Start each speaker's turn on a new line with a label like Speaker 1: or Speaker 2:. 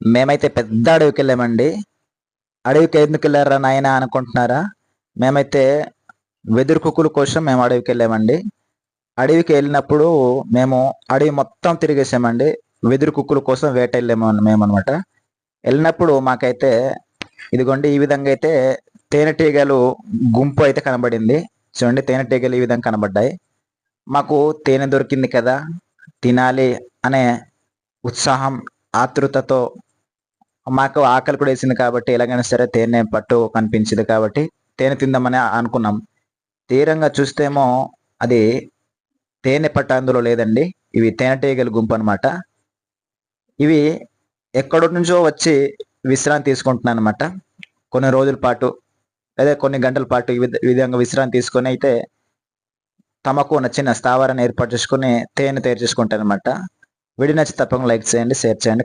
Speaker 1: మేమైతే పెద్ద అడవికి వెళ్ళామండి. అడవికి ఎందుకు వెళ్ళారా నాయనా అనుకుంటున్నారా? మేమైతే వెదురు కుక్కుల కోసం మేము అడవికి వెళ్ళామండి. అడవికి వెళ్ళినప్పుడు మేము అడవి మొత్తం తిరిగేసామండి. వెదురు కుక్కుల కోసం వేట వెళ్ళాము మేము అనమాట. వెళ్ళినప్పుడు మాకైతే ఇదిగోండి ఈ విధంగా అయితే తేనెటీగలు గుంపు అయితే కనబడింది. చూడండి, తేనెటీగలు ఈ విధంగా కనబడ్డాయి. మాకు తేనె దొరికింది కదా, తినాలి అనే ఉత్సాహం, ఆతృతతో మాకు ఆకలి కూడా వేసింది కాబట్టి ఎలాగైనా సరే తేనె పట్టు కనిపించింది కాబట్టి తేనె తిందామని అనుకున్నాం. తీరంగా చూస్తేమో అది తేనె పట్టు అందులో లేదండి. ఇవి తేనెటీగల గుంపు అనమాట. ఇవి ఎక్కడి నుంచో వచ్చి విశ్రాంతి తీసుకుంటున్నాయి అనమాట. కొన్ని రోజుల పాటు లేదా కొన్ని గంటల పాటు ఈ విధంగా విశ్రాంతి తీసుకొని అయితే తమకు నచ్చిన స్థావరాన్ని ఏర్పాటు చేసుకుని తేనె తయారు చేసుకుంటారు అనమాట. వీడియో నచ్చితే తప్పకుండా లైక్ చేయండి, షేర్ చేయండి.